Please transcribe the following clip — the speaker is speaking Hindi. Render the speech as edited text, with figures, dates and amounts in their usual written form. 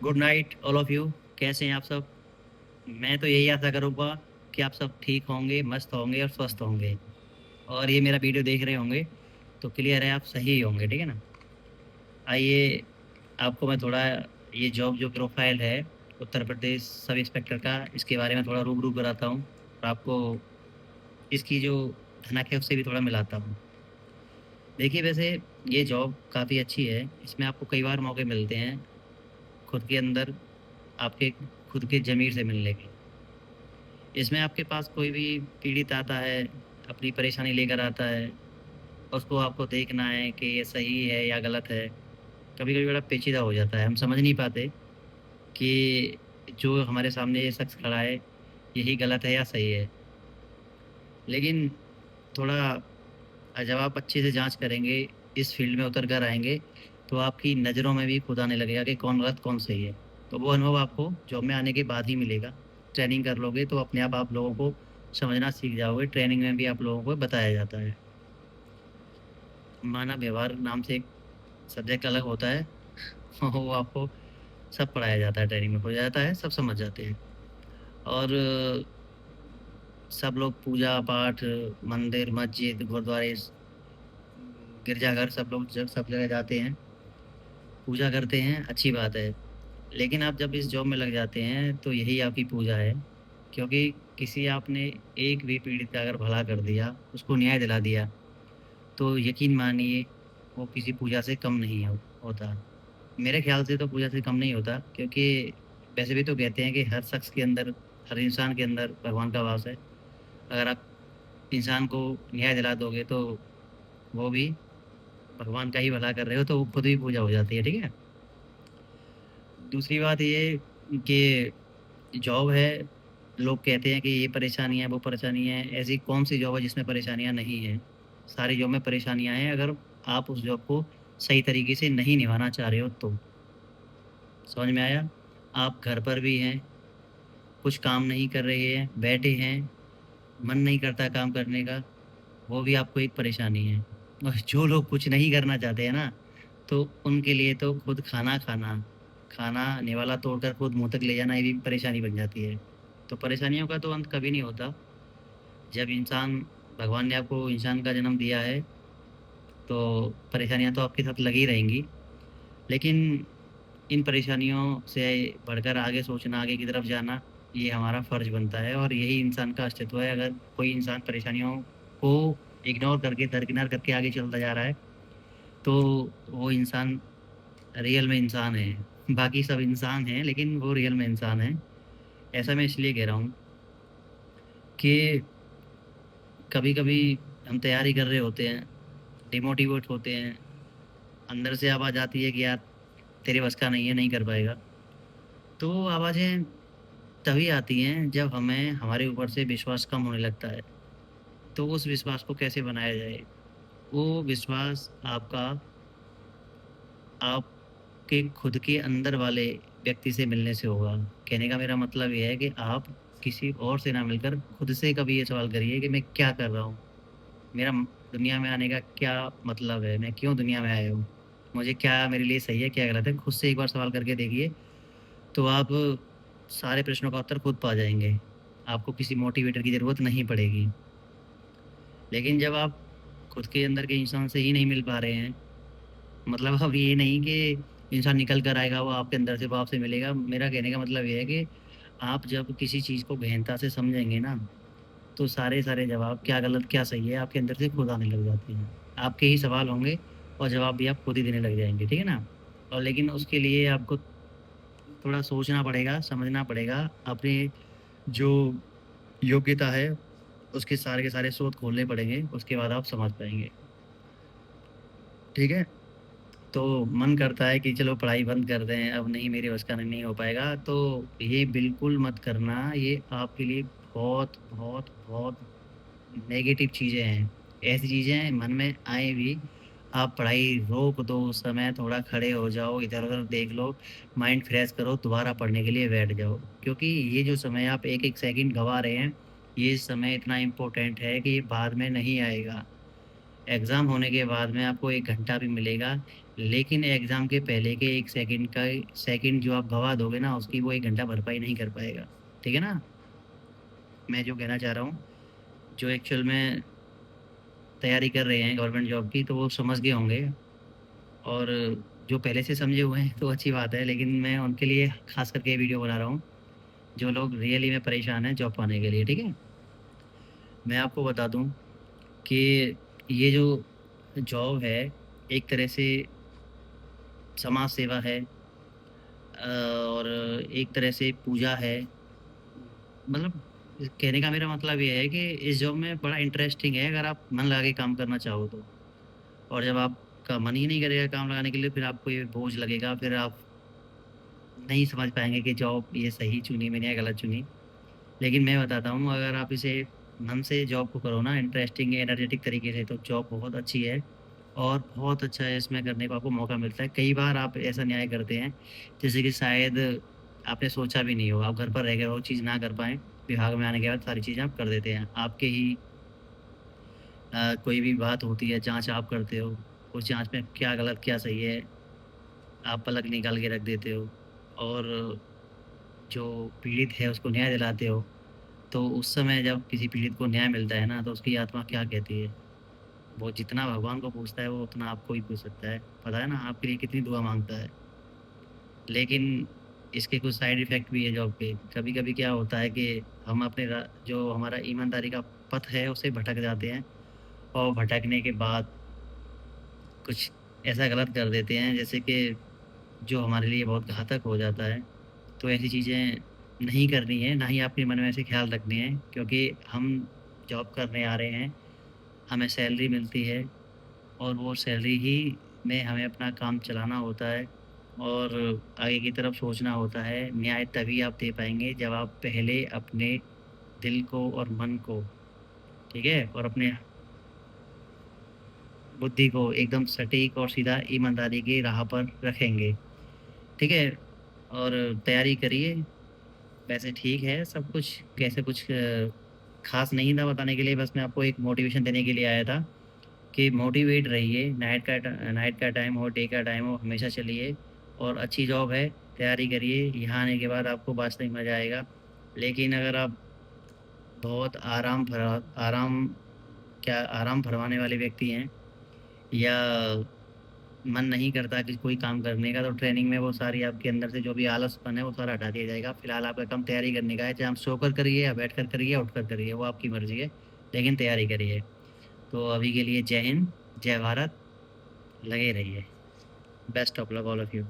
Good night all of you. कैसे हैं आप सब? मैं तो यही आशा करूँगा कि आप सब ठीक होंगे, मस्त होंगे और स्वस्थ होंगे। और ये मेरा वीडियो देख रहे होंगे तो क्लियर है आप सही ही होंगे, ठीक है ना। आइए, आपको मैं थोड़ा ये जॉब जो प्रोफाइल है उत्तर प्रदेश सब इंस्पेक्टर का, इसके बारे में थोड़ा रूबरू कराता हूँ और आपको इसकी जो धनक है उससे भी थोड़ा मिलाता हूँ। देखिए, वैसे ये जॉब काफ़ी अच्छी है। इसमें आपको कई बार मौके मिलते हैं खुद के अंदर, आपके खुद के ज़मीर से मिलने के। इसमें आपके पास कोई भी पीड़ित आता है, अपनी परेशानी लेकर आता है, उसको आपको देखना है कि ये सही है या गलत है। कभी-कभी बड़ा पेचीदा हो जाता है, हम समझ नहीं पाते कि जो हमारे सामने ये शख्स खड़ा है, यही गलत है या सही है। लेकिन थोड़ा जब आप अच्छे से जाँच करेंगे, इस फ़ील्ड में उतर कर आएँगे, तो आपकी नज़रों में भी खुद आने लगेगा कि कौन गलत, कौन सही है। तो वो अनुभव आपको जॉब में आने के बाद ही मिलेगा। ट्रेनिंग कर लोगे तो अपने आप लोगों को समझना सीख जाओगे। ट्रेनिंग में भी आप लोगों को बताया जाता है। मानव व्यवहार नाम से एक सब्जेक्ट अलग होता है। वो आपको सब पढ़ाया जाता है, ट्रेनिंग में हो जाता है, सब समझ जाते हैं। और सब लोग पूजा-पाठ, मंदिर, मस्जिद, गुरुद्वारे, गिरजाघर सब जगह जाते हैं। पूजा करते हैं, अच्छी बात है। लेकिन आप जब इस जॉब में लग जाते हैं, तो यही आपकी पूजा है। क्योंकि किसी आपने एक भी पीड़ित का अगर भला कर दिया, उसको न्याय दिला दिया, तो यकीन मानिए वो किसी पूजा से कम नहीं होता। मेरे ख़्याल से तो पूजा से कम नहीं होता, क्योंकि वैसे भी तो कहते हैं कि हर शख़्स के अंदर, हर इंसान के अंदर भगवान का वास है। अगर आप इंसान को न्याय दिला दोगे, तो वो भी भगवान का ही भला कर रहे हो, तो वो खुद ही पूजा हो जाती है, ठीक है? दूसरी बात ये कि जॉब है, लोग कहते हैं कि ये परेशानी है, वो परेशानी है। ऐसी कौन-सी जॉब है जिसमें परेशानियाँ नहीं हैं? सारी जॉब में परेशानियाँ हैं, अगर आप उस जॉब को सही तरीके से नहीं निभाना चाह रहे हो तो। समझ में आया? आप घर पर भी हैं, कुछ काम नहीं कर रहे हैं, बैठे हैं, मन नहीं करता काम करने का, वो भी आपको एक परेशानी है। और जो लोग कुछ नहीं करना चाहते हैं ना, तो उनके लिए तो खुद खाना खाना, खाना निवाला तोड़कर खुद मुँह तक ले जाना, ये भी परेशानी बन जाती है। तो परेशानियों का तो अंत कभी नहीं होता। जब इंसान भगवान ने आपको इंसान का जन्म दिया है, तो परेशानियाँ तो आपके साथ लगी रहेंगी। लेकिन इन परेशानियों से बढ़कर आगे सोचना, आगे की तरफ जाना, ये हमारा फ़र्ज़ बनता है और यही इंसान का अस्तित्व है। अगर कोई इंसान परेशानियों को इग्नोर करके, दरकिनार करके आगे चलता जा रहा है, तो वो इंसान रियल में इंसान है। बाकी सब इंसान हैं, लेकिन वो रियल में इंसान है। ऐसा मैं इसलिए कह रहा हूँ कि कभी-कभी हम तैयारी कर रहे होते हैं, डिमोटिवेट होते हैं, अंदर से आवाज़ आती है कि यार तेरे बस का नहीं है, नहीं कर पाएगा। तो वो आवाज़ें तभी आती हैं जब हमें हमारे ऊपर से विश्वास कम होने लगता है। तो उस विश्वास को कैसे बनाया जाए? वो विश्वास आपका आपके खुद के अंदर वाले व्यक्ति से मिलने से होगा। कहने का मेरा मतलब ये है कि आप किसी और से ना मिलकर खुद से कभी ये सवाल करिए कि मैं क्या कर रहा हूँ? मेरा दुनिया में आने का क्या मतलब है? मैं क्यों दुनिया में आया हूँ? मुझे क्या मेरे लिए सही है, क्या गलत है? खुद से एक बार सवाल करके देखिए, तो आप सारे प्रश्नों का उत्तर खुद पा जाएँगे। आपको किसी मोटिवेटर की ज़रूरत नहीं पड़ेगी। लेकिन जब आप खुद के अंदर के इंसान से ही नहीं मिल पा रहे हैं, मतलब अब ये नहीं कि इंसान निकल कर आएगा, वो आपके अंदर से वो आपसे मिलेगा। मेरा कहने का मतलब ये है कि आप जब किसी चीज़ को गहनता से समझेंगे ना, तो सारे जवाब क्या गलत, क्या सही है, आपके अंदर से खुद आने लग जाते हैं। आपके ही सवाल होंगे और जवाब भी आप खुद ही देने लग जाएँगे, ठीक है ना? और लेकिन उसके लिए आपको थोड़ा सोचना पड़ेगा, समझना पड़ेगा, अपनी जो योग्यता है, उसके सारे के सारे स्रोत खोलने पड़ेंगे, उसके बाद आप समझ पाएँगे, ठीक है? तो मन करता है कि चलो पढ़ाई बंद कर दें, अब नहीं मेरे बस का नहीं हो पाएगा, तो ये बिल्कुल मत करना, ये आपके लिए बहुत, बहुत, बहुत नेगेटिव चीज़ें हैं। ऐसी चीज़ें मन में आएँ भी, आप पढ़ाई रोक दो उस समय, थोड़ा खड़े हो जाओ, इधर-उधर देख लो, माइंड फ्रेश करो, दोबारा पढ़ने के लिए बैठ जाओ। क्योंकि ये जो समय आप एक-एक सेकंड गँवा रहे हैं, ये समय इतना इम्पोर्टेंट है कि ये बाद में नहीं आएगा। एग्ज़ाम होने के बाद में आपको 1 घंटा भी मिलेगा, लेकिन एग्ज़ाम के पहले के 1 सेकंड का सेकंड जो आप गँवा दोगे ना, उसकी वो 1 घंटा भरपाई नहीं कर पाएगा। ठीक है ना? मैं जो कहना चाह रहा हूँ, जो एक्चुअल में तैयारी कर रहे हैं गवर्नमेंट जॉब की, तो वो समझ गए होंगे और जो पहले से समझे हुए हैं, तो अच्छी बात है, लेकिन मैं उनके लिए ख़ास करके ये वीडियो बना रहा हूँ, जो लोग रियली में परेशान हैं जॉब पाने के लिए, ठीक है? मैं आपको बता दूँ कि ये जो जॉब है, एक तरह से समाज सेवा है और एक तरह से पूजा है। मतलब कहने का मेरा मतलब ये है कि इस जॉब में बड़ा इंटरेस्टिंग है अगर आप मन लगा के काम करना चाहो तो। और जब आपका मन ही नहीं करेगा काम लगाने के लिए, फिर आपको ये बोझ लगेगा, फिर आप नहीं समझ पाएँगे कि जॉब ये सही चुनी मैंने या गलत चुनी। लेकिन मैं बताता हूँ, अगर आप इसे मन से जॉब को करो ना इंटरेस्टिंग एनर्जेटिक तरीके से, तो जॉब बहुत अच्छी है और बहुत अच्छा है, इसमें करने को आपको मौका मिलता है। कई बार आप ऐसा न्याय करते हैं जैसे कि शायद आपने सोचा भी नहीं हो, आप घर पर रह के वो चीज़ ना कर पाएँ, विभाग में आने के बाद सारी चीज़ें आप कर देते हैं। आपके ही कोई भी बात होती है, जाँच आप करते हो, उस जाँच में क्या गलत क्या सही है, आप पलक निकाल के रख देते हो और जो पीड़ित है उसको न्याय दिलाते हो। तो उस समय जब किसी पीड़ित को न्याय मिलता है ना, तो उसकी आत्मा क्या कहती है? वो जितना भगवान को पूछता है, वो उतना आपको ही पूछ सकता है। पता है ना आपके लिए कितनी दुआ माँगता है। लेकिन इसके कुछ साइड इफ़ेक्ट भी है जॉब के। कभी-कभी क्या होता है कि हम अपने जो हमारा ईमानदारी का पथ है, उससे भटक जाते हैं और भटकने के बाद कुछ ऐसा गलत कर देते हैं, जैसे कि जो हमारे लिए बहुत घातक हो जाता है। तो ऐसी चीज़ें नहीं करनी है, ना ही अपने मन में ऐसे ख़्याल रखने हैं, क्योंकि हम जॉब करने आ रहे हैं, हमें सैलरी मिलती है और वो सैलरी ही में हमें अपना काम चलाना होता है और आगे की तरफ सोचना होता है। न्याय तभी आप दे पाएँगे जब आप पहले अपने दिल को और मन को, ठीक है? और अपने बुद्धि को एकदम सटीक और सीधा ईमानदारी की राह पर रखेंगे, ठीक है? और तैयारी करिए। वैसे ठीक है सब कुछ, कैसे कुछ ख़ास नहीं था बताने के लिए, बस मैं आपको एक मोटिवेशन देने के लिए आया था कि मोटिवेट रहिए, नाइट का टाइम हो, डे का टाइम हो, हमेशा चलिए और अच्छी जॉब है, तैयारी करिए, यहाँ आने के बाद आपको वास्तविक मज़ा आएगा। लेकिन अगर आप बहुत आराम फरमाने वाले व्यक्ति हैं या मन नहीं करता कि कोई काम करने का, तो ट्रेनिंग में वो सारी आपके अंदर से जो भी आलसपन है, वो सारा हटा दिया जाएगा। फिलहाल आपका काम तैयारी करने का है, चाहे आप सोकर करिए या बैठकर करिए या उठकर करिए, वो आपकी मर्ज़ी है, लेकिन तैयारी करिए। तो अभी के लिए जय हिंद, जय भारत, लगे रहिए। Best of luck all of you.